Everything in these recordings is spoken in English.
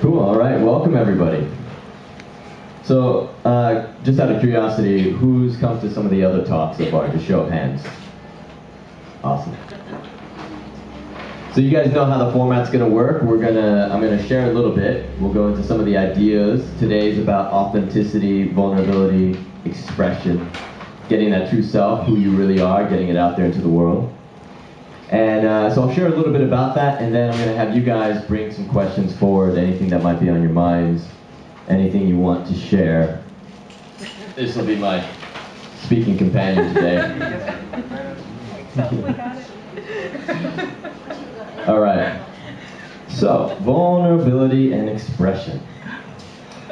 Cool, all right, welcome everybody. So, just out of curiosity, who's come to some of the other talks so far? Just show of hands. Awesome. So you guys know how the format's gonna work. I'm gonna share a little bit. We'll go into some of the ideas. Today's about authenticity, vulnerability, expression, getting that true self, who you really are, getting it out there into the world. And so I'll share a little bit about that, and then I'm going to have you guys bring some questions forward, anything that might be on your minds, anything you want to share. This will be my speaking companion today. All right. So, vulnerability and expression.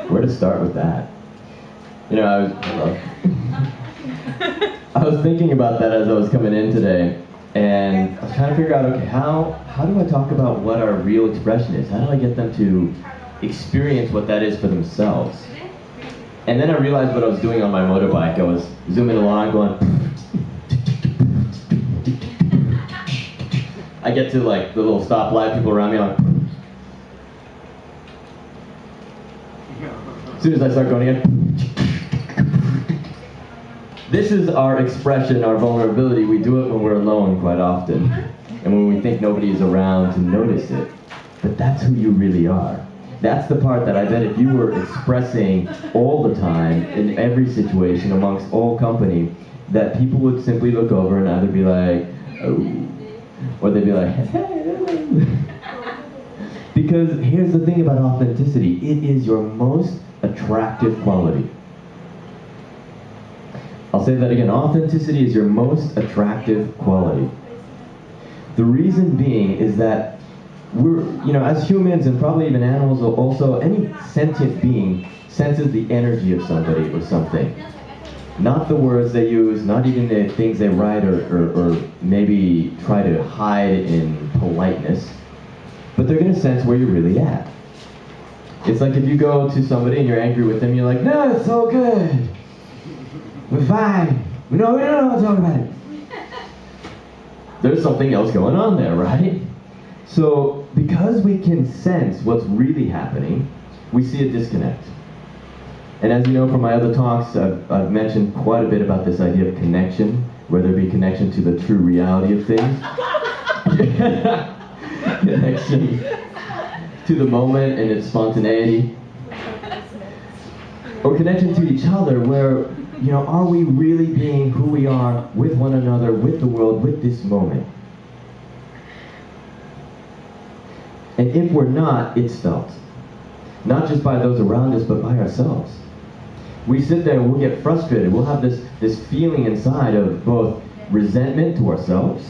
Where to start with that? You know, I was thinking about that as I was coming in today. And I was trying to figure out, okay, how do I talk about what our real expression is? How do I get them to experience what that is for themselves? And then I realized what I was doing on my motorbike. I was zooming along, going. I get to like the little stoplight, people around me, I'm like. As soon as I start going again. This is our expression, our vulnerability. We do it when we're alone quite often, and when we think nobody is around to notice it. But that's who you really are. That's the part that I bet if you were expressing all the time, in every situation, amongst all company, that people would simply look over and either be like, oh, or they'd be like, hey. Because here's the thing about authenticity. It is your most attractive quality. I'll say that again, authenticity is your most attractive quality. The reason being is that we're, as humans and probably even animals also, any sentient being senses the energy of somebody or something. Not the words they use, not even the things they write or maybe try to hide in politeness, but they're gonna sense where you're really at. It's like if you go to somebody and you're angry with them, you're like, no, it's so good. We're fine. No, we don't know what to talk about it. There's something else going on there, right? So, because we can sense what's really happening, we see a disconnect. And as you know from my other talks, I've mentioned quite a bit about this idea of connection, whether it be connection to the true reality of things, connection to the moment and its spontaneity, or connection to each other where, are we really being who we are with one another, with the world, with this moment? And if we're not, it's felt. Not just by those around us, but by ourselves. We sit there and we'll get frustrated. We'll have this feeling inside of both resentment to ourselves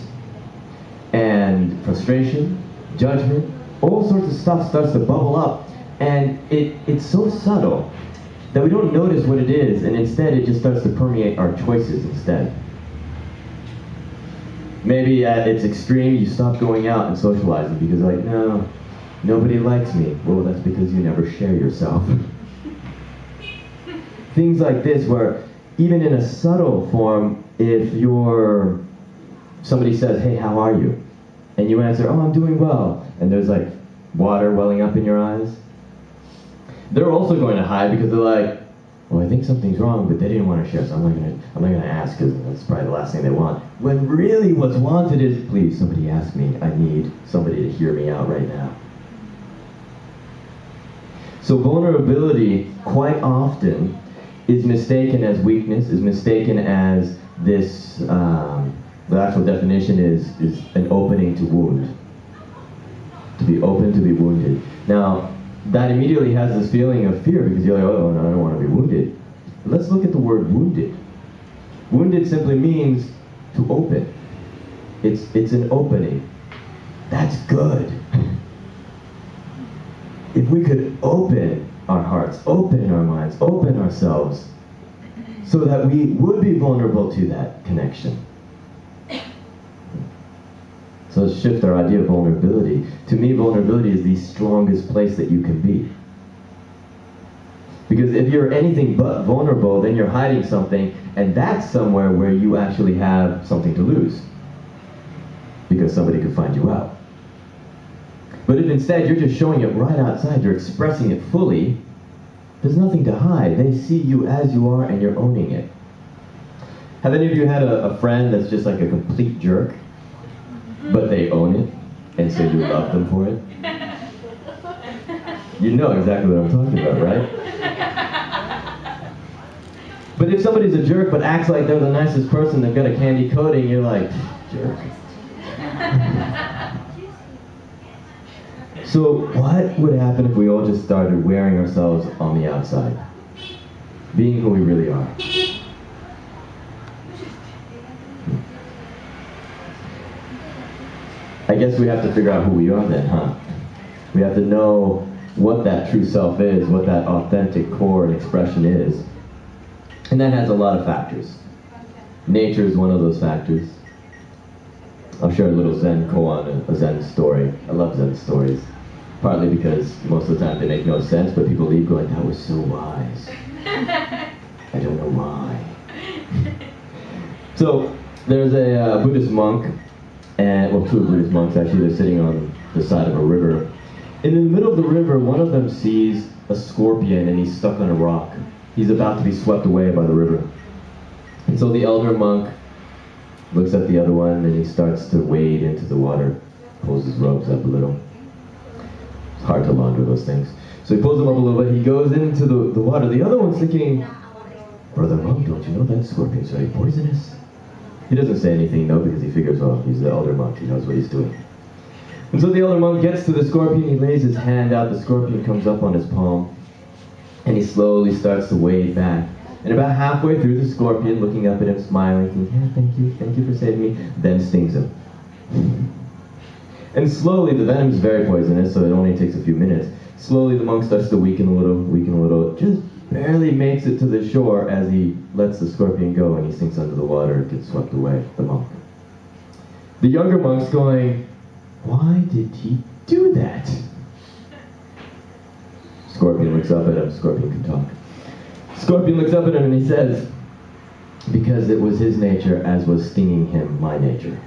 and frustration, judgment, all sorts of stuff starts to bubble up. And it's so subtle that we don't notice what it is, and instead it just starts to permeate our choices instead. Maybe at its extreme, you stop going out and socializing because no, nobody likes me. Well, that's because you never share yourself. Things like this where, even in a subtle form, if somebody says, hey, how are you? And you answer, oh, I'm doing well. And there's like water welling up in your eyes. They're also going to hide because they're like, well, I think something's wrong, but they didn't want to share, so I'm not gonna ask because that's probably the last thing they want. When really what's wanted is, please, somebody ask me. I need somebody to hear me out right now. So vulnerability quite often is mistaken as weakness, is mistaken as this, the actual definition is an opening to wound. To be open, to be wounded. Now, that immediately has this feeling of fear because you're like, oh, no, I don't want to be wounded. But let's look at the word wounded. Wounded simply means to open. It's an opening. That's good. If we could open our hearts, open our minds, open ourselves, so that we would be vulnerable to that connection. So let's shift our idea of vulnerability. To me, vulnerability is the strongest place that you can be. Because if you're anything but vulnerable, then you're hiding something, and that's somewhere where you actually have something to lose. Because somebody could find you out. But if instead you're just showing it right outside, you're expressing it fully, there's nothing to hide. They see you as you are and you're owning it. Have any of you had a friend that's just like a complete jerk, but they own it, and so you love them for it? You know exactly what I'm talking about, right? But if somebody's a jerk but acts like they're the nicest person, they've got a candy coating, you're like, jerk. So what would happen if we all just started wearing ourselves on the outside? Being who we really are. I guess we have to figure out who we are then, huh? We have to know what that true self is, what that authentic core and expression is. And that has a lot of factors. Nature is one of those factors. I'll share a little Zen koan, a Zen story. I love Zen stories. Partly because most of the time they make no sense, but people leave going, that was so wise. I don't know why. So, there's a Buddhist monk, and well, two Buddhist monks actually, they're sitting on the side of a river. And in the middle of the river, one of them sees a scorpion and he's stuck on a rock. He's about to be swept away by the river. And so the elder monk looks at the other one and he starts to wade into the water, pulls his robes up a little. It's hard to launder those things. So he pulls them up a little bit, he goes into the water. The other one's thinking, brother monk, don't you know that scorpion's very poisonous? He doesn't say anything though because he figures, oh, he's the elder monk, he knows what he's doing. And so the elder monk gets to the scorpion, he lays his hand out, the scorpion comes up on his palm, and he slowly starts to wade back. And about halfway through, the scorpion, looking up at him, smiling, thinking, yeah, thank you for saving me, then stings him. And slowly, the venom is very poisonous, so it only takes a few minutes. Slowly, the monk starts to weaken a little, just barely makes it to the shore as he lets the scorpion go, and he sinks under the water and gets swept away, the monk. The younger monk's going, why did he do that? Scorpion looks up at him. Scorpion can talk. Scorpion looks up at him and he says, because it was his nature as was stinging him my nature.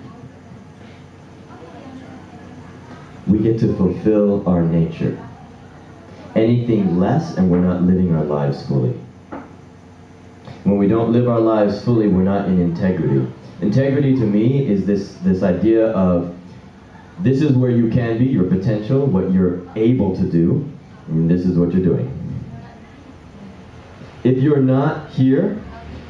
We get to fulfill our nature. Anything less and we're not living our lives fully. When we don't live our lives fully, we're not in integrity. Integrity to me is this idea of this is where you can be, your potential, what you're able to do, and this is what you're doing. If you're not here,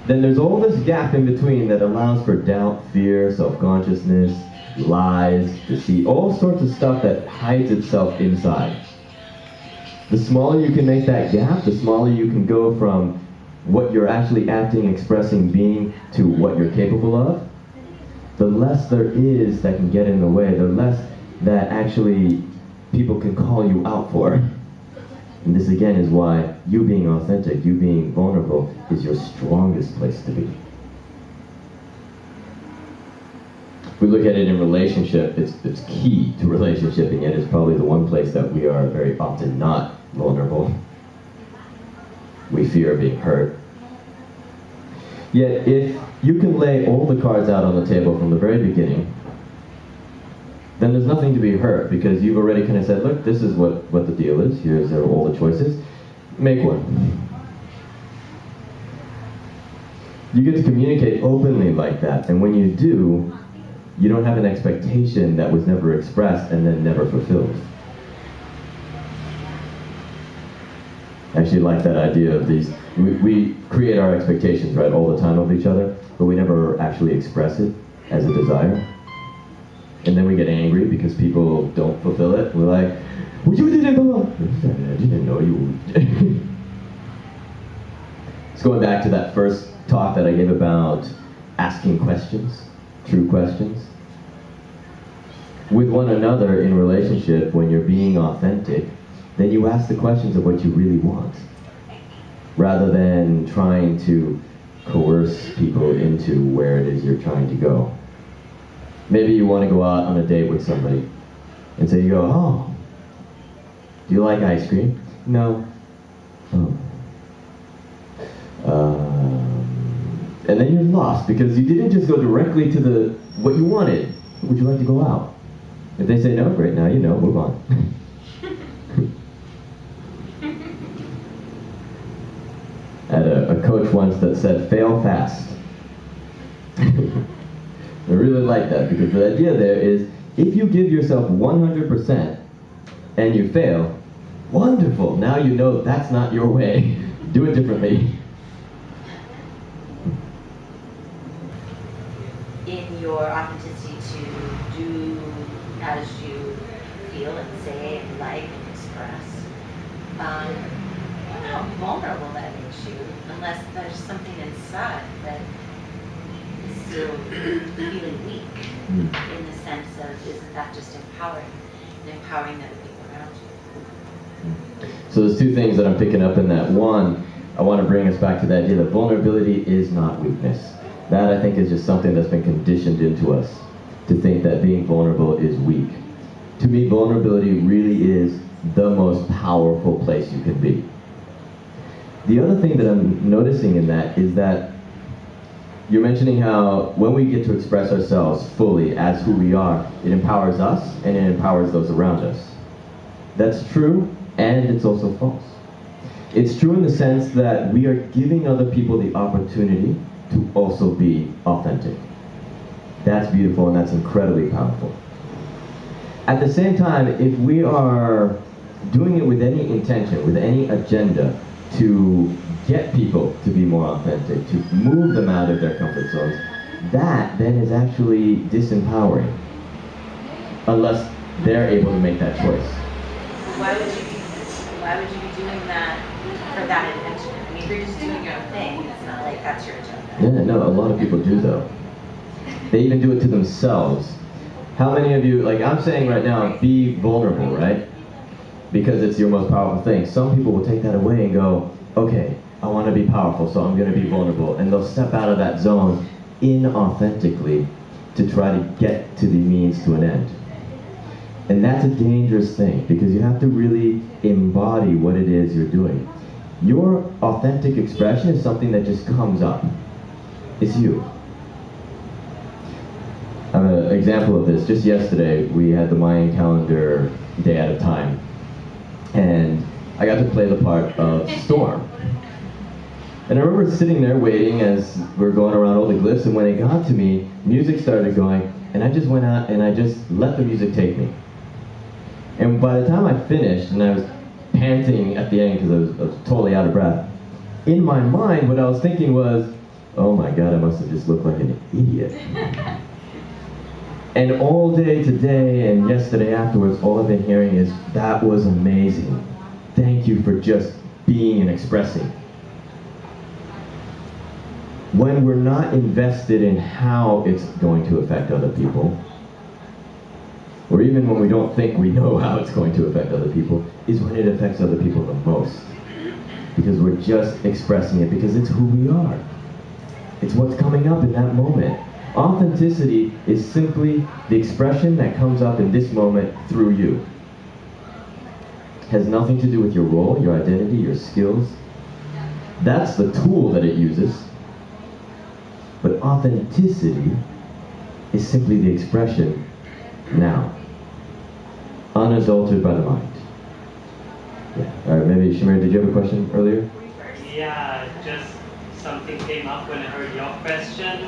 then there's all this gap in between that allows for doubt, fear, self-consciousness, lies, deceit, all sorts of stuff that hides itself inside. The smaller you can make that gap, the smaller you can go from what you're actually acting, expressing, being, to what you're capable of, the less there is that can get in the way, the less that actually people can call you out for. And this again is why you being authentic, you being vulnerable, is your strongest place to be. If we look at it in relationship, it's key to relationship, and yet it's probably the one place that we are very often not vulnerable. We fear being hurt. Yet if you can lay all the cards out on the table from the very beginning, then there's nothing to be hurt, because you've already kind of said, look, this is what the deal is, here's all the choices, make one. You get to communicate openly like that, and when you do, you don't have an expectation that was never expressed and then never fulfilled. I actually like that idea of these, we create our expectations, right, all the time of each other, but we never actually express it as a desire. And then we get angry because people don't fulfill it. We're like, well, you didn't go. I didn't know you would. It's going back to that first talk that I gave about asking questions, true questions. With one another in relationship, when you're being authentic, then you ask the questions of what you really want, rather than trying to coerce people into where it is you're trying to go. Maybe you want to go out on a date with somebody, and so you go, oh, do you like ice cream? No. Oh. And then you're lost, because you didn't just go directly to what you wanted. Would you like to go out? If they say no, great, now you know, move on. I had a coach once that said, fail fast. I really like that, because the idea there is, if you give yourself 100% and you fail, wonderful, now you know that's not your way. Do it differently. In your authenticity to do as you feel and say and like and express, I don't know how vulnerable that makes you, unless there's something inside that is still feeling weak, in the sense of, isn't that just empowering, and empowering other people around you? So there's two things that I'm picking up in that. One, I want to bring us back to the idea that vulnerability is not weakness. That, I think, is just something that's been conditioned into us, to think that being vulnerable is weak. To me, vulnerability really is the most powerful place you can be. The other thing that I'm noticing in that is that you're mentioning how when we get to express ourselves fully as who we are, it empowers us and it empowers those around us. That's true, and it's also false. It's true in the sense that we are giving other people the opportunity to also be authentic. That's beautiful and that's incredibly powerful. At the same time, if we are doing it with any intention, with any agenda to get people to be more authentic, to move them out of their comfort zones, that then is actually disempowering, unless they're able to make that choice. Why would you be doing that for that intention? I mean, if you're just doing your own thing, it's not like that's your agenda. Yeah, no, a lot of people do though. They even do it to themselves. How many of you, like I'm saying right now, be vulnerable, right? Because it's your most powerful thing. Some people will take that away and go, okay, I want to be powerful, so I'm going to be vulnerable. And they'll step out of that zone inauthentically to try to get to the means to an end. And that's a dangerous thing, because you have to really embody what it is you're doing. Your authentic expression is something that just comes up. It's you. I have an example of this. Just yesterday, we had the Mayan calendar day at a time. And I got to play the part of Storm. And I remember sitting there waiting as we're going around all the glyphs, and when it got to me, music started going, and I just went out and I just let the music take me. And by the time I finished, and I was panting at the end because I was totally out of breath, in my mind, what I was thinking was, oh my God, I must have just looked like an idiot. And all day today and yesterday afterwards, all I've been hearing is, that was amazing. Thank you for just being and expressing. When we're not invested in how it's going to affect other people, or even when we don't think we know how it's going to affect other people, is when it affects other people the most. Because we're just expressing it because it's who we are. It's what's coming up in that moment. Authenticity is simply the expression that comes up in this moment through you. It has nothing to do with your role, your identity, your skills. That's the tool that it uses. But authenticity is simply the expression now, unadulterated by the mind. Yeah. All right, maybe Shamir, did you have a question earlier? Yeah, just something came up when I heard your question.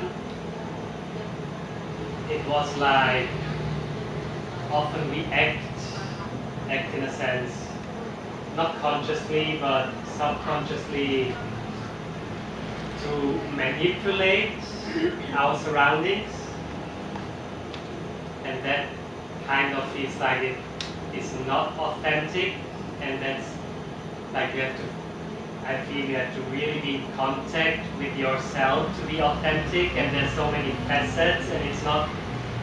It was like, often we act in a sense, not consciously, but subconsciously, to manipulate our surroundings. And that kind of feels like it is not authentic, and that's like I feel you have to really be in contact with yourself to be authentic, and there's so many facets, and it's not,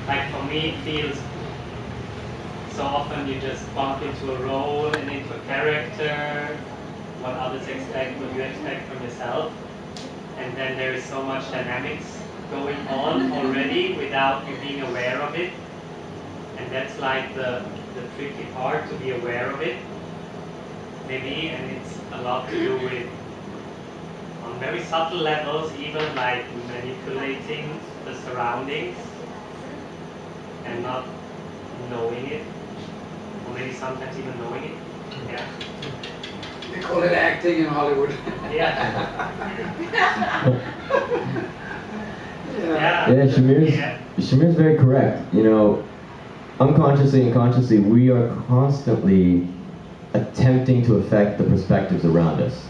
like for me it feels so often you just bump into a role and into a character, what others expect, what you expect from yourself, and then there is so much dynamics going on already without you being aware of it, and that's like the tricky part, to be aware of it, maybe, and it's a lot to do with, on very subtle levels, even like manipulating the surroundings and not knowing it, or maybe sometimes even knowing it. Yeah. They call it acting in Hollywood. Yeah. Yeah. Yeah, Shamir's, Yeah. Shamir's very correct. You know, unconsciously and consciously, we are constantly attempting to affect the perspectives around us.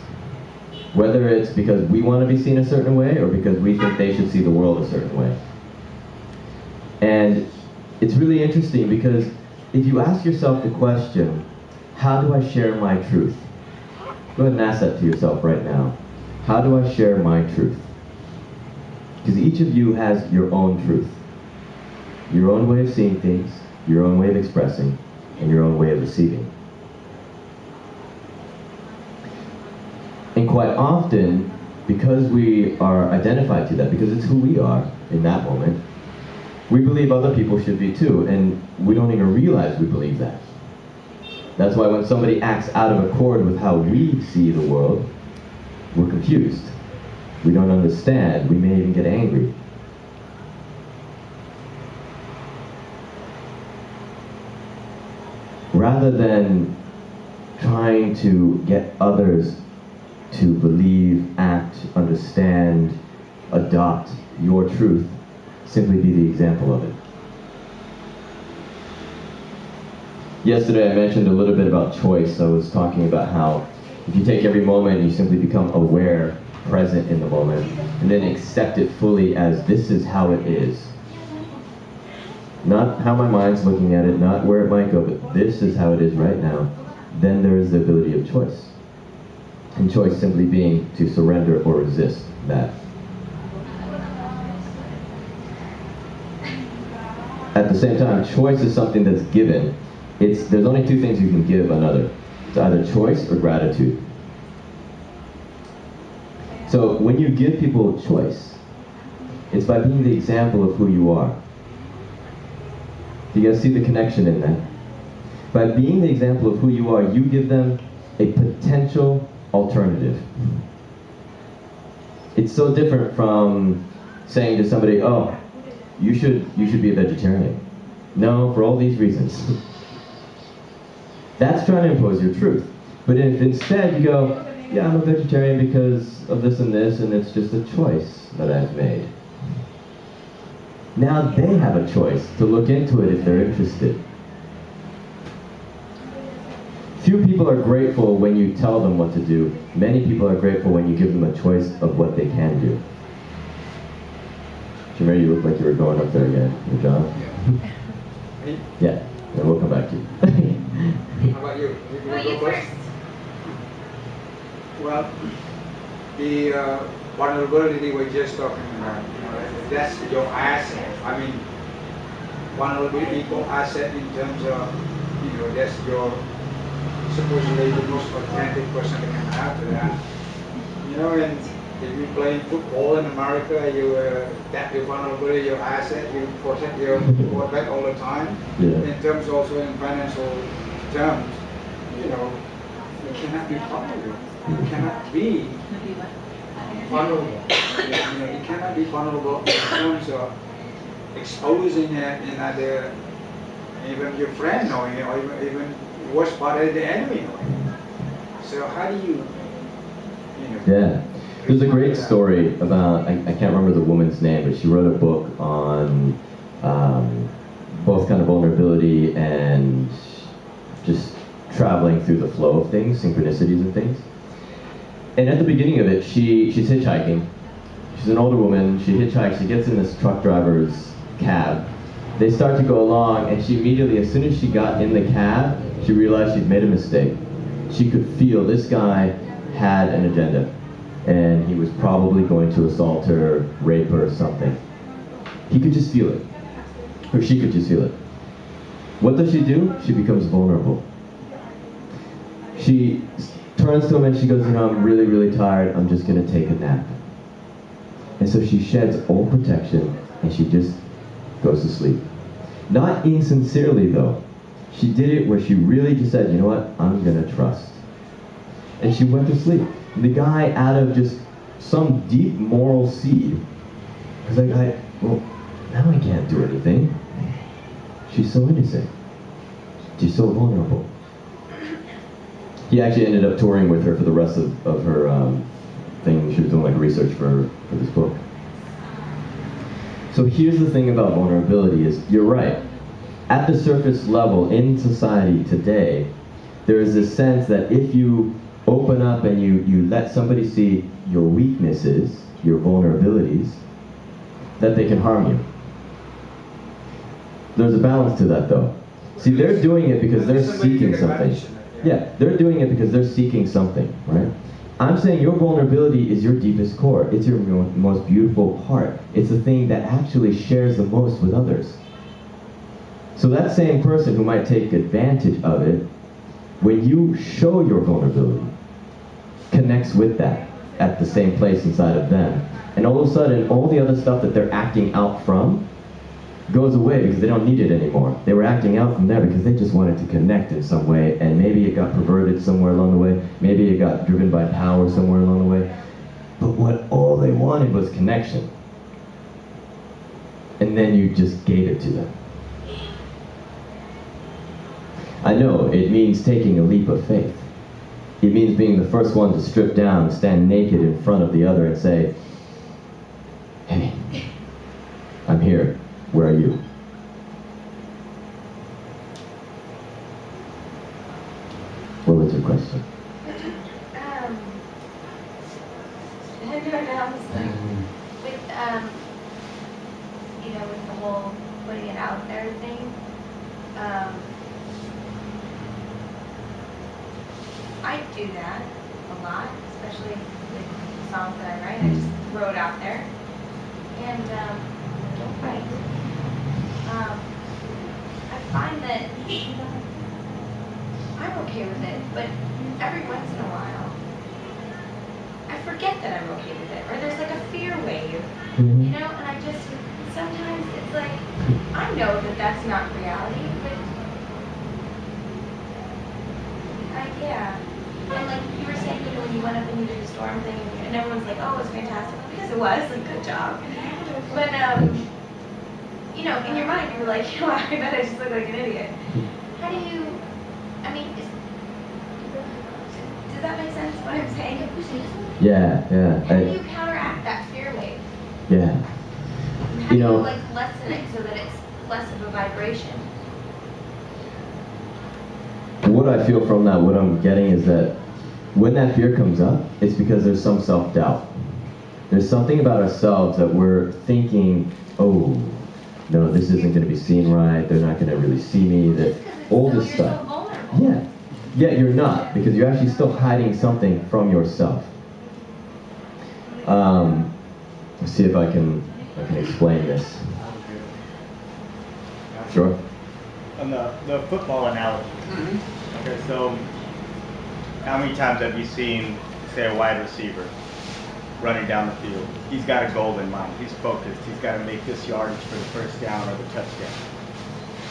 Whether it's because we want to be seen a certain way or because we think they should see the world a certain way. And it's really interesting because if you ask yourself the question, how do I share my truth? Go ahead and ask that to yourself right now. How do I share my truth? Because each of you has your own truth. Your own way of seeing things, your own way of expressing, and your own way of receiving. And quite often, because we are identified to that, because it's who we are in that moment, we believe other people should be too, and we don't even realize we believe that. That's why when somebody acts out of accord with how we see the world, we're confused. We don't understand. We may even get angry. Rather than trying to get others to believe, act, understand, adopt your truth, simply be the example of it. Yesterday I mentioned a little bit about choice. I was talking about how if you take every moment and you simply become aware, present in the moment, and then accept it fully as this is how it is. Not how my mind's looking at it, not where it might go, but this is how it is right now. Then there is the ability of choice. And choice simply being to surrender or resist that. At the same time, choice is something that's given. There's only two things you can give another. It's either choice or gratitude. So when you give people choice, it's by being the example of who you are. Do you guys see the connection in that? By being the example of who you are, you give them a potential alternative. It's so different from saying to somebody, oh, you should be a vegetarian. No, for all these reasons. That's trying to impose your truth. But if instead you go, yeah, I'm a vegetarian because of this, and it's just a choice that I've made. Now they have a choice to look into it if they're interested. Few people are grateful when you tell them what to do. Many people are grateful when you give them a choice of what they can do. Shamir, you look like you were going up there again. Your job? Me? Yeah, and we'll come back to you. How about you? You first. Well, the vulnerability we're just talking about, that's your asset. I mean, vulnerability equal asset in terms of, that's your supposedly the most authentic person that can have to that. And if you play football in America, that your vulnerability, your asset, you protect your quarterback all the time. Yeah. In terms also in financial terms, you cannot be vulnerable. You cannot be vulnerable. You cannot be vulnerable in terms of exposing it in other, even your friend knowing it, or even worst part of the enemy knowing it. So how do you Yeah. There's a great story about, I can't remember the woman's name, but she wrote a book on both kind of vulnerability and just traveling through the flow of things, synchronicities of things. And at the beginning of it, she's hitchhiking. She's an older woman, she hitchhikes, she gets in this truck driver's cab. They start to go along, and she immediately, as soon as she got in the cab, she realized she'd made a mistake. She could feel this guy had an agenda, and he was probably going to assault her, rape her, or something. He could just feel it, or she could just feel it. What does she do? She becomes vulnerable. She turns to him and she goes, I'm really, really tired, I'm just going to take a nap. And so she sheds all protection, and she just goes to sleep. Not insincerely though. She did it where she really just said, you know what, I'm going to trust. And she went to sleep. The guy, out of just some deep moral seed, was like, well, now I can't do anything. She's so innocent. She's so vulnerable. He actually ended up touring with her for the rest of her thing. She was doing like research for this book. So here's the thing about vulnerability is, you're right. At the surface level in society today, there is this sense that if you open up and you let somebody see your weaknesses, your vulnerabilities, that they can harm you. There's a balance to that though. See, they're doing it because they're seeking something. Yeah, they're doing it because they're seeking something, right? I'm saying your vulnerability is your deepest core. It's your most beautiful part. It's the thing that actually shares the most with others. So that same person who might take advantage of it, when you show your vulnerability, connects with that at the same place inside of them. And all of a sudden, all the other stuff that they're acting out from goes away because they don't need it anymore. They were acting out from there because they just wanted to connect in some way, and maybe it got perverted somewhere along the way, maybe it got driven by power somewhere along the way. But what all they wanted was connection. And then you just gave it to them. I know, it means taking a leap of faith. It means being the first one to strip down, stand naked in front of the other and say, hey, I'm here. Where are you? What was your question? I don't know, it's like, with, you know, with the whole putting it out there thing, I do that a lot, especially with songs that I write. I just throw it out there, and don't fight. I find that I'm okay with it, but every once in a while, I forget that I'm okay with it, or there's like a fear wave, you know, and I just, sometimes it's like, I know that that's not reality, but, yeah. And like you were saying, you know, when you went up and you did the storm thing, and everyone's like, oh, it was fantastic, because it was, like, good job. But, you know, in your mind, you were like, oh, I bet I just look like an idiot. How do you, I mean, does that make sense, what I'm saying? Yeah. How do you counteract that fear wave? Yeah. How do you, like, lessen it so that it's less of a vibration? What I feel from that, what I'm getting is that when that fear comes up, it's because there's some self-doubt. There's something about ourselves that we're thinking, oh, no, this isn't going to be seen right, they're not going to really see me, that all this stuff. So vulnerable. Yeah. Yet you're not, because you're actually still hiding something from yourself. Let's see if I can explain this. Sure. On the football analogy. Okay, so how many times have you seen, say, a wide receiver running down the field? He's got a goal in mind. He's focused. He's got to make this yardage for the first down or the touchdown.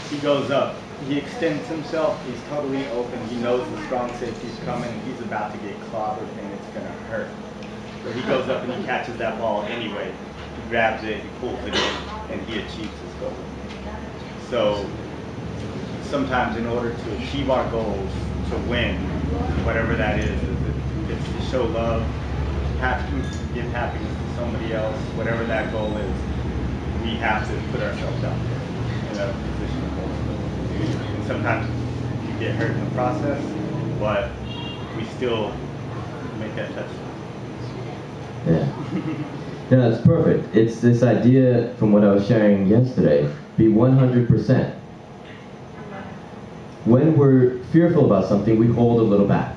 He goes up. He extends himself. He's totally open. He knows the strong safety's coming. He's about to get clobbered, and it's going to hurt. But he goes up and he catches that ball anyway. He grabs it, he pulls it in, and he achieves his goal. So sometimes in order to achieve our goals, to win, whatever that is, it's to show love, give happiness to somebody else, whatever that goal is, we have to put ourselves out there in a position of vulnerability. And sometimes you get hurt in the process, but we still make that touchdown. Yeah. No, it's perfect. It's this idea from what I was sharing yesterday. Be 100%. When we're fearful about something, we hold a little back.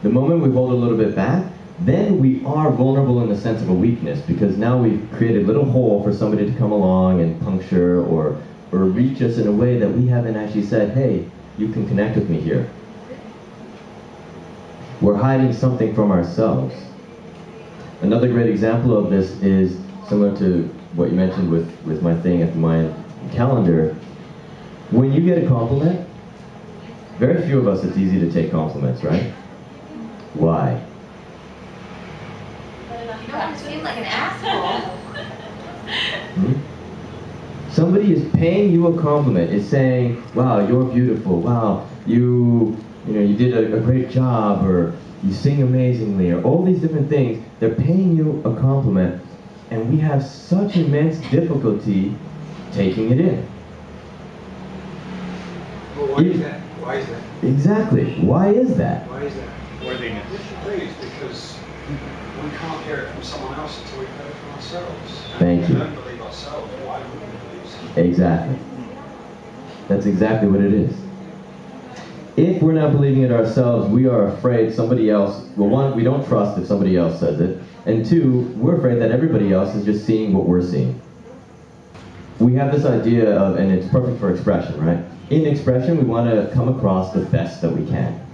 The moment we hold a little bit back, then we are vulnerable in the sense of a weakness, because now we've created a little hole for somebody to come along and puncture or reach us in a way that we haven't actually said, hey, you can connect with me here. We're hiding something from ourselves. Another great example of this is similar to what you mentioned with my thing at my calendar. When you get a compliment, very few of us, it's easy to take compliments, right? Why? You don't want to seem like an asshole. Somebody is paying you a compliment, is saying, wow, you're beautiful, wow, you did a great job, or you sing amazingly, or all these different things. They're paying you a compliment, and we have such immense difficulty taking it in. Well, why is that? Why is that? Exactly. Why is that? Why is that? Worthiness. Please, because we can't hear it from someone else until we've heard it from ourselves. Thank And you. we don't believe ourselves, why would we believe someone? Exactly. That's exactly what it is. If we're not believing it ourselves, we are afraid somebody else, well, one, we don't trust if somebody else says it, and two, we're afraid that everybody else is just seeing what we're seeing. We have this idea of, and it's perfect for expression, right? In expression, we want to come across the best that we can.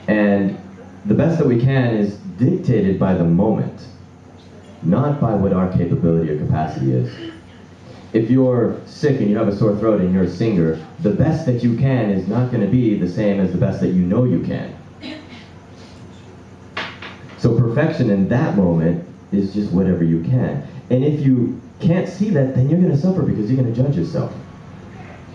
And the best that we can is dictated by the moment, not by what our capability or capacity is. If you're sick and you have a sore throat and you're a singer, the best that you can is not going to be the same as the best that you know you can. So perfection in that moment is just whatever you can. And if you can't see that, then you're going to suffer because you're going to judge yourself.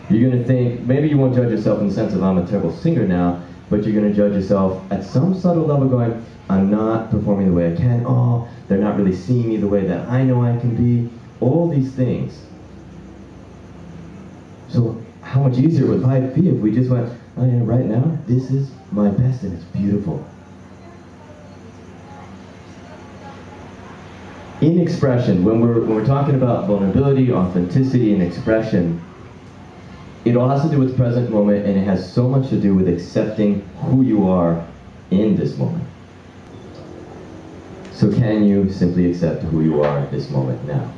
You're going to think, maybe you won't judge yourself in the sense of I'm a terrible singer now, but you're going to judge yourself at some subtle level going, I'm not performing the way I can. Oh, they're not really seeing me the way that I know I can be. All these things. So how much easier would life be if we just went, oh yeah, right now, this is my best and it's beautiful. In expression, when we're talking about vulnerability, authenticity, and expression, it all has to do with the present moment, and it has so much to do with accepting who you are in this moment. So can you simply accept who you are at this moment now?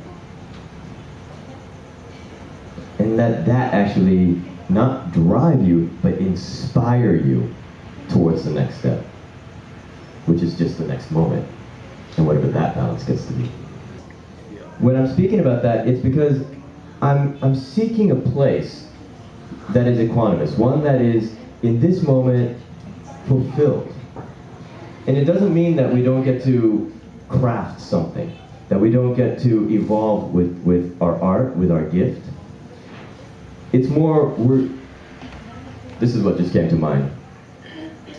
And let that actually not drive you, but inspire you towards the next step, which is just the next moment, and whatever that balance gets to be. When I'm speaking about that, it's because I'm seeking a place that is equanimous, one that is, in this moment, fulfilled. And it doesn't mean that we don't get to craft something, that we don't get to evolve with our art, with our gift. It's more, this is what just came to mind.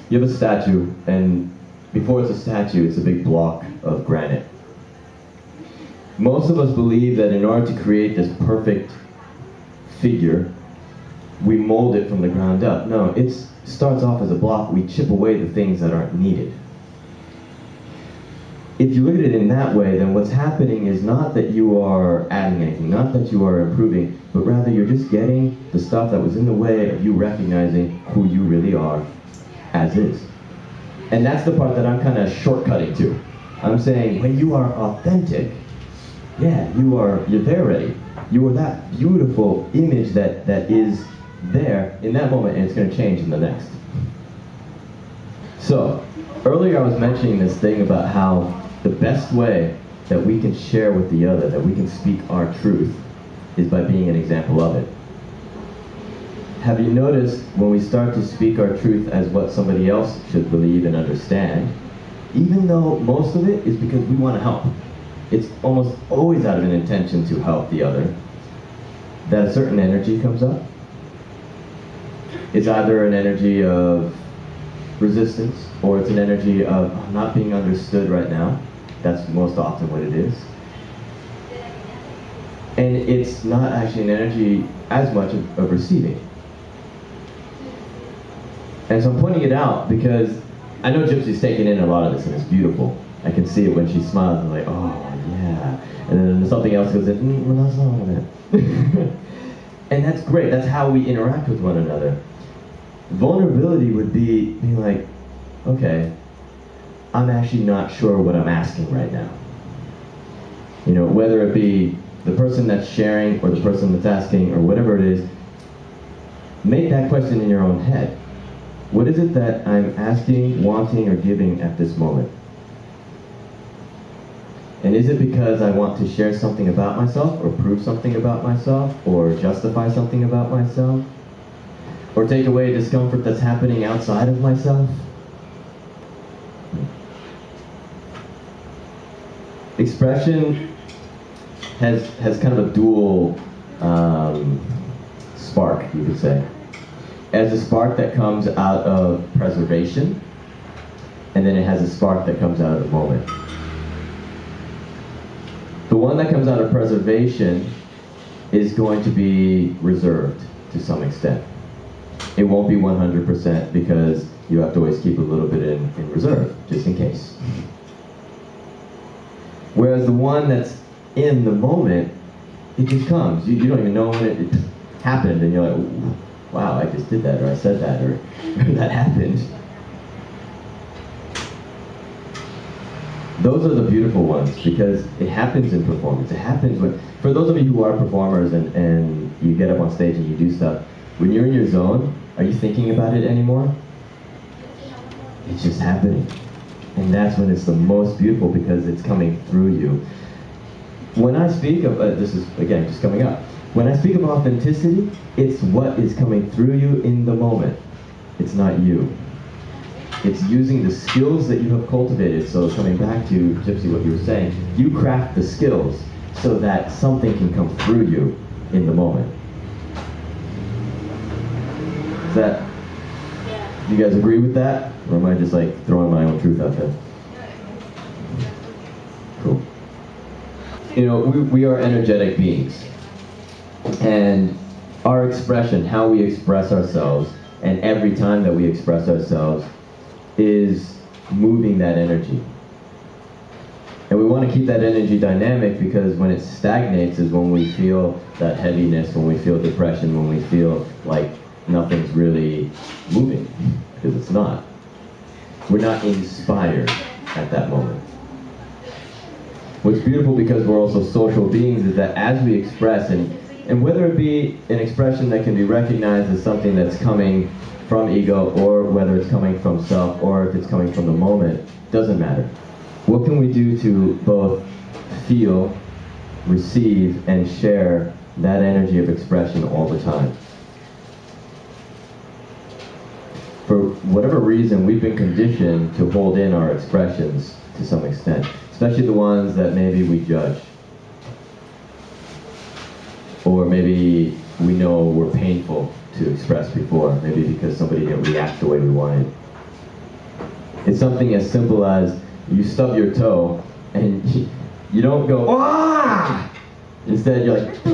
You have a statue, and before it's a statue, it's a big block of granite. Most of us believe that in order to create this perfect figure, we mold it from the ground up. No, it starts off as a block. We chip away the things that aren't needed. If you look at it in that way, then what's happening is not that you are adding anything, not that you are improving, but rather you're just getting the stuff that was in the way of you recognizing who you really are as is. And that's the part that I'm kind of shortcutting to. I'm saying when you are authentic, yeah, you're there already. You are that beautiful image that is there in that moment, and it's going to change in the next. So, earlier I was mentioning this thing about how the best way that we can share with the other, that we can speak our truth, is by being an example of it. Have you noticed when we start to speak our truth as what somebody else should believe and understand, even though most of it is because we want to help, it's almost always out of an intention to help the other, that a certain energy comes up. It's either an energy of resistance, or it's an energy of not being understood right now. That's most often what it is. And it's not actually an energy as much of receiving. And so I'm pointing it out because I know Gypsy's taking in a lot of this, and it's beautiful. I can see it when she smiles, and I'm like, oh yeah. And then something else goes in, well, that's not it. And that's great, that's how we interact with one another. Vulnerability would be being like, okay, I'm actually not sure what I'm asking right now. You know, whether it be the person that's sharing or the person that's asking or whatever it is, make that question in your own head. What is it that I'm asking, wanting, or giving at this moment? And is it because I want to share something about myself, or prove something about myself, or justify something about myself? Or take away discomfort that's happening outside of myself? Expression has kind of a dual spark, you could say. As a spark that comes out of preservation, and then it has a spark that comes out of the moment. The one that comes out of preservation is going to be reserved to some extent. It won't be 100% because you have to always keep a little bit in reserve, just in case. Whereas the one that's in the moment, it just comes. You don't even know when it happened, and you're like, wow, I just did that, or I said that, or that happened. Those are the beautiful ones, because it happens in performance. It happens when, for those of you who are performers and you get up on stage and you do stuff, when you're in your zone, are you thinking about it anymore? It's just happening. And that's when it's the most beautiful, because it's coming through you. When I speak of, this is, again, just coming up. When I speak of authenticity, it's what is coming through you in the moment. It's not you. It's using the skills that you have cultivated. So coming back to, Gypsy, what you were saying, you craft the skills so that something can come through you in the moment. Is that, do you guys agree with that? Or am I just like throwing my own truth out there? Cool. You know, we are energetic beings. And our expression, how we express ourselves, and every time that we express ourselves, is moving that energy. And we want to keep that energy dynamic, because when it stagnates is when we feel that heaviness, when we feel depression, when we feel like nothing's really moving, because it's not. We're not inspired at that moment. What's beautiful, because we're also social beings, is that as we express, and whether it be an expression that can be recognized as something that's coming from ego, or whether it's coming from self, or if it's coming from the moment, doesn't matter. What can we do to both feel, receive, and share that energy of expression all the time? For whatever reason, we've been conditioned to hold in our expressions to some extent, especially the ones that maybe we judge. Or maybe we know were painful to express before, maybe because somebody didn't react the way we wanted. It's something as simple as you stub your toe and you don't go, ah! Instead, you're like,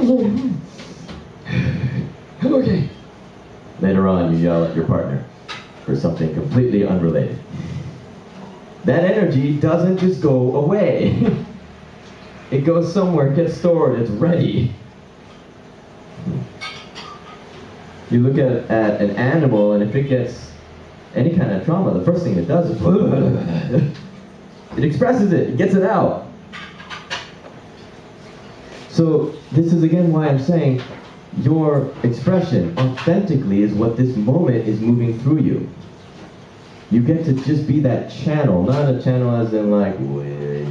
okay. Later on, you yell at your partner for something completely unrelated. That energy doesn't just go away. It goes somewhere, gets stored, it's ready. You look at an animal, and if it gets any kind of trauma, the first thing it does is it expresses it, it gets it out. So this is again why I'm saying your expression authentically is what this moment is moving through you. You get to just be that channel, not a channel as in like,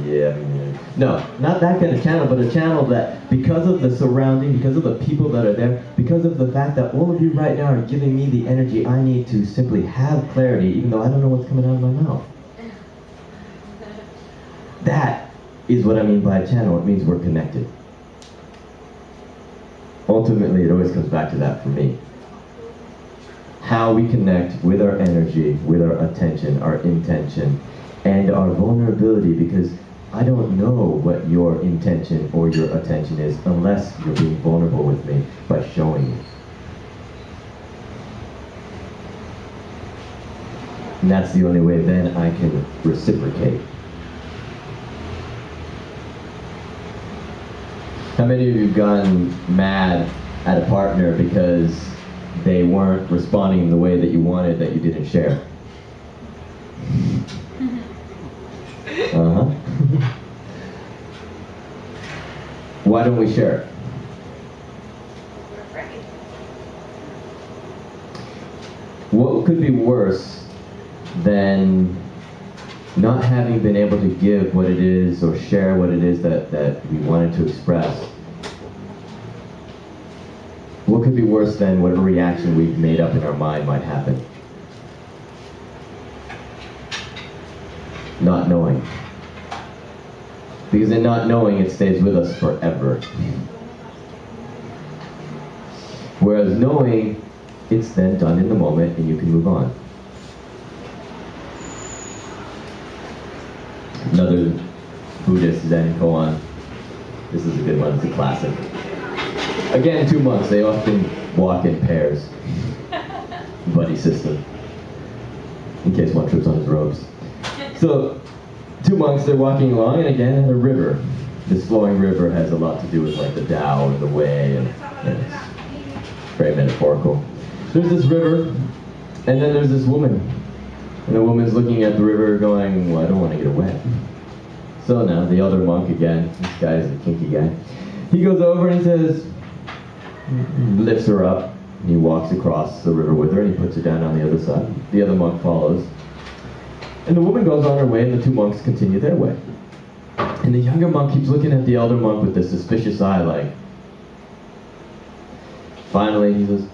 yeah, no, not that kind of channel, but a channel that, because of the surrounding, because of the people that are there, because of the fact that all of you right now are giving me the energy I need to simply have clarity, even though I don't know what's coming out of my mouth. That is what I mean by a channel. It means we're connected. Ultimately, it always comes back to that for me. How we connect with our energy, with our attention, our intention, and our vulnerability, because I don't know what your intention or your attention is unless you're being vulnerable with me by showing me. And that's the only way then I can reciprocate. How many of you have gotten mad at a partner because they weren't responding the way that you wanted, that you didn't share? Uh-huh. Why don't we share it? What could be worse than not having been able to give what it is or share what it is that we wanted to express? What could be worse than whatever reaction we've made up in our mind might happen? Not knowing. Because in not knowing, it stays with us forever. Whereas knowing, it's then done in the moment and you can move on. Another Buddhist Zen koan. This is a good one, it's a classic. Again, 2 monks, they often walk in pairs. Buddy system. In case one trips on his robes. So, 2 monks, they're walking along, and again, in a river. This flowing river has a lot to do with like the Tao and the way, and it's very metaphorical. There's this river, and then there's this woman. And the woman's looking at the river going, well, I don't want to get wet. So now, the other monk again, this guy's a kinky guy, he goes over and he says, lifts her up, and he walks across the river with her, and he puts her down on the other side. The other monk follows. And the woman goes on her way, and the 2 monks continue their way. And the younger monk keeps looking at the elder monk with this suspicious eye, like, finally he says,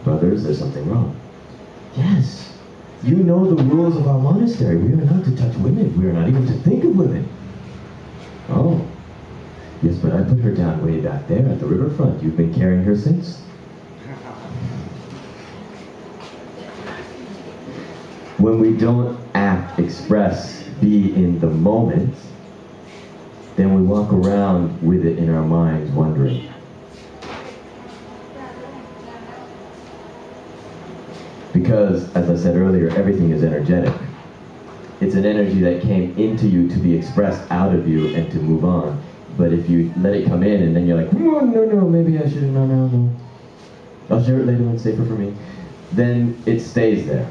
brother, is there something wrong? Yes, you know the rules of our monastery. We are not to touch women. We are not even to think of women. Oh, yes, but I put her down way back there at the riverfront. You've been carrying her since. When we don't act, express, be in the moment, then we walk around with it in our minds wondering. Because, as I said earlier, everything is energetic. It's an energy that came into you to be expressed out of you and to move on. But if you let it come in and then you're like, no, maybe I shouldn't, no. I'll share it later when it's safer for me. Then it stays there.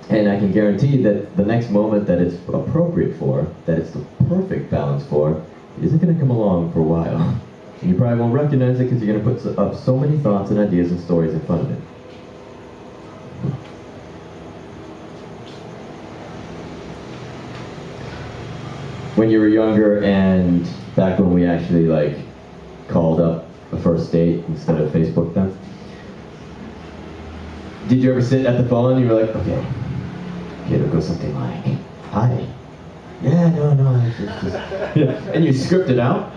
And I can guarantee that the next moment that it's appropriate for, that it's the perfect balance for, isn't going to come along for a while. And you probably won't recognize it because you're going to put up so many thoughts and ideas and stories in front of it. When you were younger and back when we actually like called up a first date instead of Facebook them, did you ever sit at the phone and you were like, okay, it'll go something like, hi. Yeah, no, it's just yeah. And you script it out.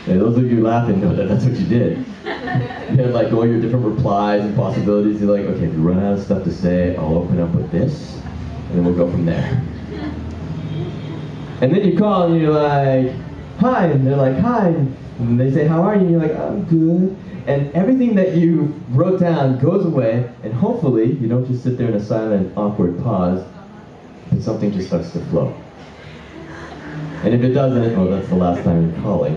And those of you laughing know that that's what you did. You had like all your different replies and possibilities. You're like, okay, if you run out of stuff to say, I'll open up with this, and then we'll go from there. And then you call and you're like, hi, and they're like, hi, and they say, how are you? And you're like, I'm good. And everything that you wrote down goes away, and hopefully you don't just sit there in a silent, awkward pause, but something just starts to flow. And if it doesn't, well, that's the last time you're calling.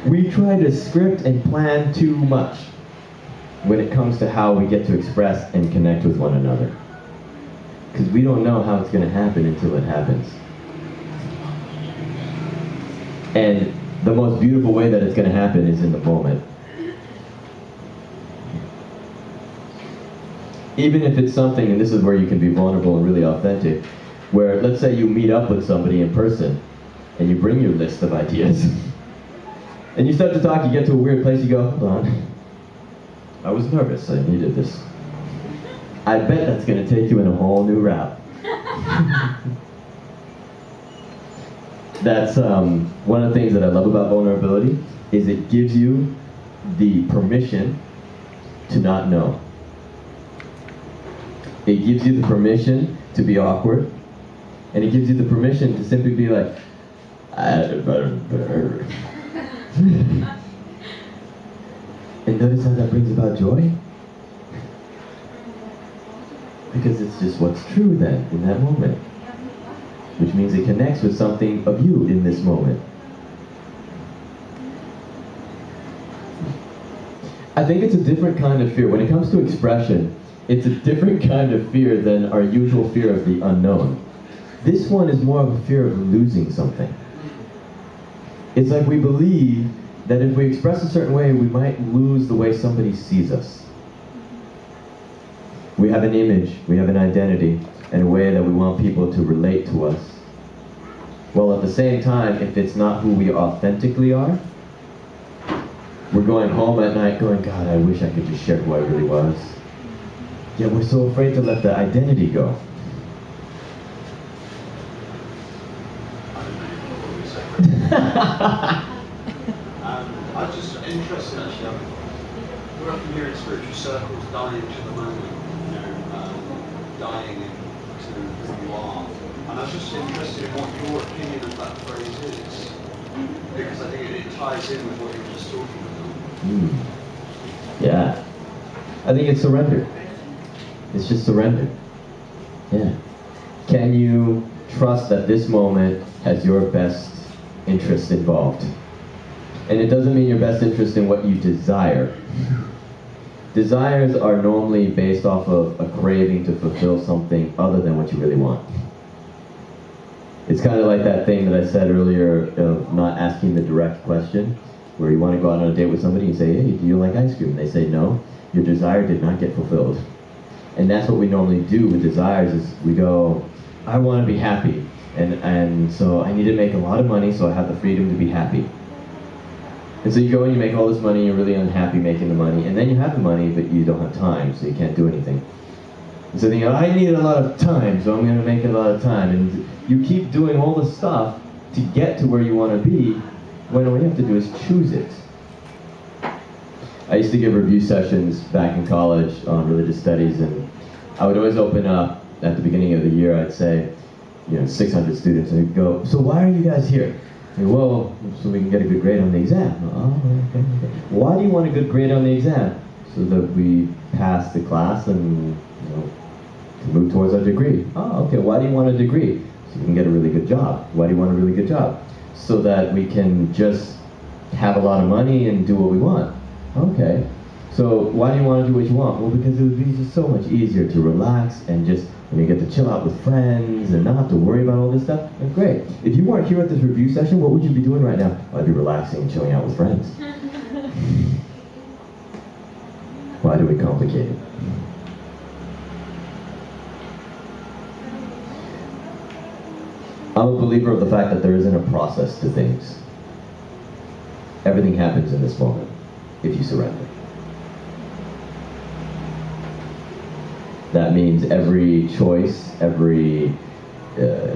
We try to script and plan too much when it comes to how we get to express and connect with one another. Because we don't know how it's going to happen until it happens. And the most beautiful way that it's going to happen is in the moment. Even if it's something, and this is where you can be vulnerable and really authentic, where let's say you meet up with somebody in person, and you bring your list of ideas, and you start to talk, you get to a weird place, you go, hold on, I was nervous, I needed this. I bet that's going to take you in a whole new route. That's one of the things that I love about vulnerability, is it gives you the permission to not know. It gives you the permission to be awkward, and it gives you the permission to simply be like, and notice how that brings about joy? Because it's just what's true then, in that moment. Which means it connects with something of you in this moment. I think it's a different kind of fear. When it comes to expression, it's a different kind of fear than our usual fear of the unknown. This one is more of a fear of losing something. It's like we believe that if we express a certain way, we might lose the way somebody sees us. We have an image, we have an identity, and a way that we want people to relate to us. While at the same time, if it's not who we authentically are, we're going home at night going, God, I wish I could just share who I really was. Yet we're so afraid to let the identity go. I was just interested actually. We're often here in spiritual circles dying to the moment, you know, dying into who you are. And I was just interested in what your opinion of that phrase is, because I think it ties in with what you were just talking about. Yeah. I think it's surrender. It's just surrender. Yeah. Can you trust that this moment has your best interest involved? And it doesn't mean your best interest in what you desire. Desires are normally based off of a craving to fulfill something other than what you really want. It's kind of like that thing that I said earlier of not asking the direct question, where you want to go out on a date with somebody and say, hey, do you like ice cream? And they say no. Your desire did not get fulfilled. And that's what we normally do with desires is we go, I want to be happy. And so I need to make a lot of money so I have the freedom to be happy. And so you go and you make all this money, you're really unhappy making the money, and then you have the money, but you don't have time, so you can't do anything. And so you go, I need a lot of time, so I'm going to make a lot of time. And you keep doing all the stuff to get to where you want to be, when all you have to do is choose it. I used to give review sessions back in college on religious studies, and I would always open up at the beginning of the year. I'd say, 600 students, and I'd go, so why are you guys here? And, well, so we can get a good grade on the exam. Oh, okay. Why do you want a good grade on the exam? So that we pass the class and to move towards our degree. Oh, okay. Why do you want a degree? So we can get a really good job. Why do you want a really good job? So that we can just have a lot of money and do what we want. Okay. So why do you want to do what you want? Well, because it would be just so much easier to relax and just you get to chill out with friends and not have to worry about all this stuff. And great. If you weren't here at this review session, what would you be doing right now? I'd be relaxing and chilling out with friends. Why do we complicate it? I'm a believer of the fact that there isn't a process to things. Everything happens in this moment if you surrender. That means every choice, every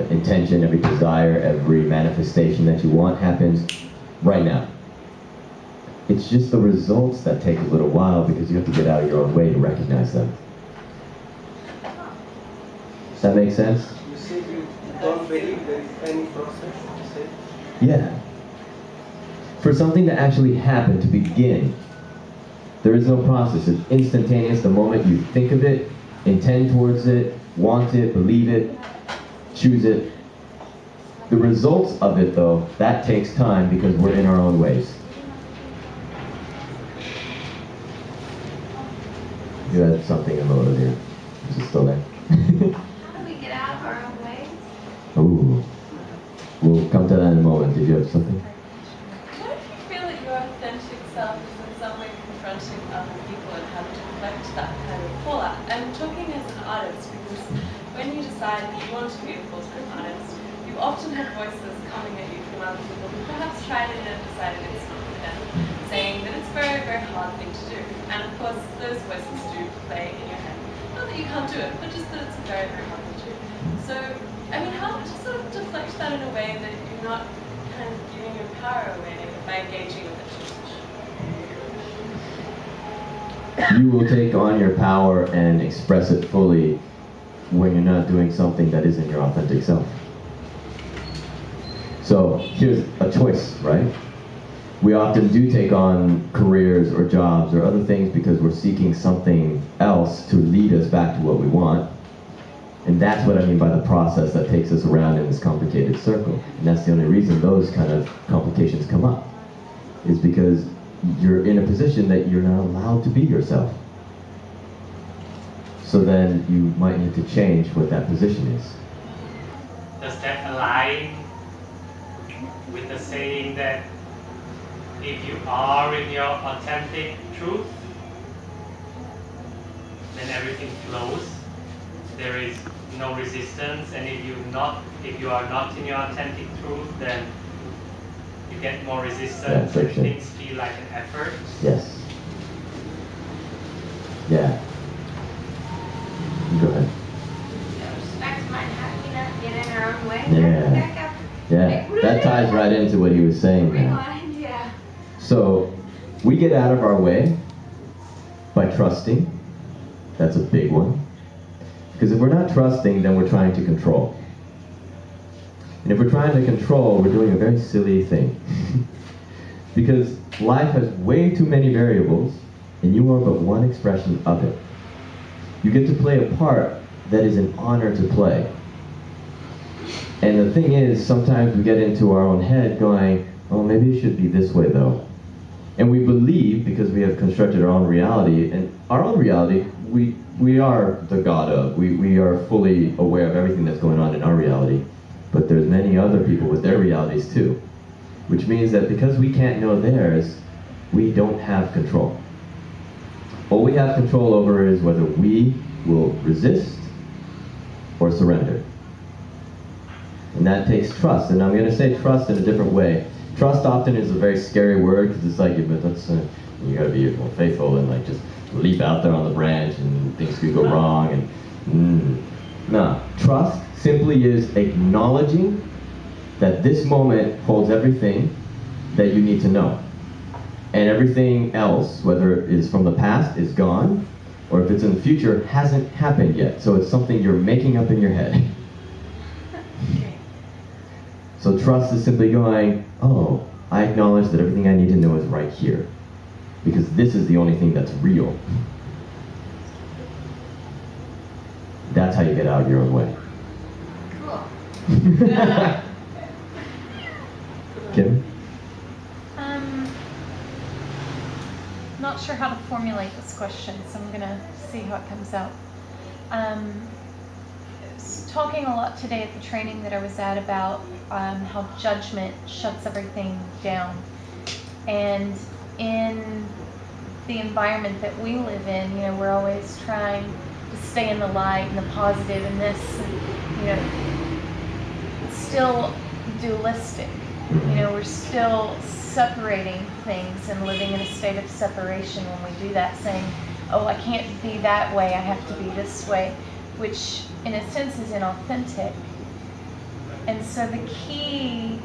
intention, every desire, every manifestation that you want happens right now. It's just the results that take a little while because you have to get out of your own way to recognize them. Does that make sense? You say you don't believe there is any process, you say? Yeah. For something to actually happen, to begin, there is no process. It's instantaneous. The moment you think of it, intend towards it, want it, believe it, choose it. The results of it, though, that takes time because we're in our own ways. You had something unloaded here. Is it still there? How do we get out of our own ways? Ooh. We'll come to that in a moment. Did you have something? What if you feel that your authentic self is in some way confronting other people and how to deflect that kind of fallout? I'm talking as an artist because when you decide that you want to be a full-time artist, you often have voices coming at you from other people who perhaps tried it and decided it's not for them, saying that it's a very, very hard thing to do. And of course, those voices do play in your head. Not that you can't do it, but just that it's a very, very hard thing to do. So, I mean, how to sort of deflect that in a way that you're not kind of giving your power away by engaging with it too much? You will take on your power and express it fully when you're not doing something that isn't your authentic self. So here's a choice, right? We often do take on careers or jobs or other things because we're seeking something else to lead us back to what we want. And that's what I mean by the process that takes us around in this complicated circle. And that's the only reason those kind of complications come up, is because you're in a position that you're not allowed to be yourself. So then you might need to change what that position is. Does that align with the saying that if you are in your authentic truth, then everything flows? There is no resistance, and if you are not in your authentic truth, then you get more resistance and things feel like an effort. Yes. Yeah. Yeah, that ties right into what he was saying now. Rewind, yeah. So, we get out of our way by trusting. That's a big one. Because if we're not trusting, then we're trying to control. And if we're trying to control, we're doing a very silly thing. Because life has way too many variables, and you are but one expression of it. You get to play a part that is an honor to play. And the thing is, sometimes we get into our own head going, oh, maybe it should be this way though. And we believe, because we have constructed our own reality, and our own reality, we are the God of. We are fully aware of everything that's going on in our reality. But there's many other people with their realities too. Which means that because we can't know theirs, we don't have control. All we have control over is whether we will resist or surrender. And that takes trust. And I'm going to say trust in a different way. Trust often is a very scary word because it's like, but that's, you got to be faithful and like just leap out there on the branch and things could go wrong. And no, trust simply is acknowledging that this moment holds everything that you need to know. And everything else, whether it is from the past, is gone, or if it's in the future, hasn't happened yet. So it's something you're making up in your head. So trust is simply going, oh, I acknowledge that everything I need to know is right here. Because this is the only thing that's real. That's how you get out of your own way. Cool. Kim? Not sure how to formulate this question, so I'm gonna see how it comes out. I was talking a lot today at the training that I was at about how judgment shuts everything down. And in the environment that we live in, you know, we're always trying to stay in the light and the positive and this, and, you know, it's still dualistic. You know, we're still separating things and living in a state of separation when we do that, saying, oh, I can't be that way, I have to be this way, which in a sense is inauthentic. And so the key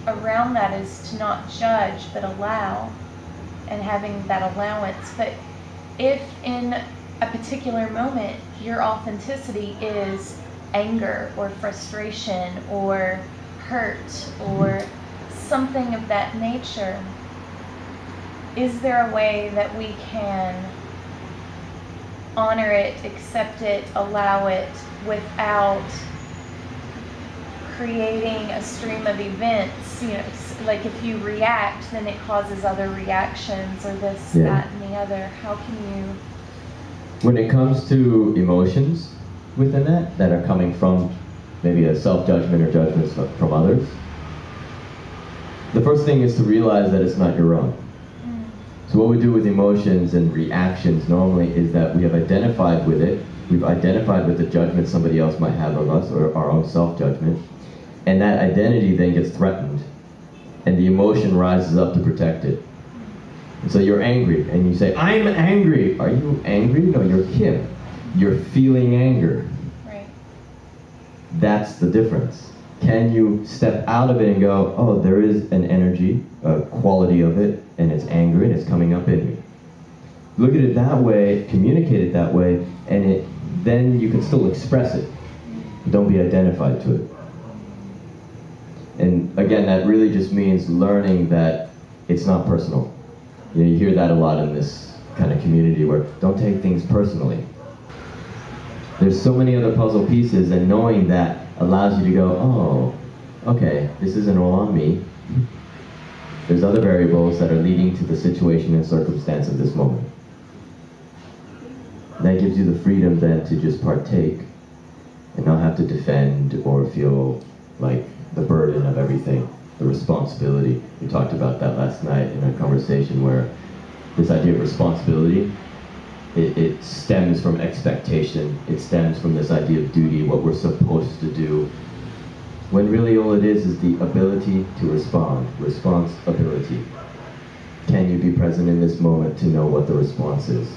around that is to not judge, but allow, and having that allowance. But if in a particular moment your authenticity is anger or frustration or hurt or something of that nature, is there a way that we can honor it, accept it, allow it without creating a stream of events? You know, like if you react, then it causes other reactions or this, that, and the other. How can you? When it comes to emotions within that are coming from maybe a self-judgment or judgments from others, the first thing is to realize that it's not your own. So what we do with emotions and reactions normally is that we have identified with it, we've identified with the judgment somebody else might have of us, or our own self-judgment, and that identity then gets threatened, and the emotion rises up to protect it. And so you're angry, and you say, I'm angry! Are you angry? No, you're Kim. You're feeling anger. Right. That's the difference. Can you step out of it and go, oh, there is an energy, a quality of it, and it's anger, and it's coming up in me. Look at it that way, communicate it that way, and then you can still express it. Don't be identified to it. And again, that really just means learning that it's not personal. You know, you hear that a lot in this kind of community where don't take things personally. There's so many other puzzle pieces, and knowing that allows you to go, oh, okay, this isn't all on me. There's other variables that are leading to the situation and circumstance of this moment. That gives you the freedom then to just partake and not have to defend or feel like the burden of everything, the responsibility. We talked about that last night in a conversation where this idea of responsibility, it stems from expectation. It stems from this idea of duty, what we're supposed to do, when really all it is the ability to respond, responsibility. Can you be present in this moment to know what the response is?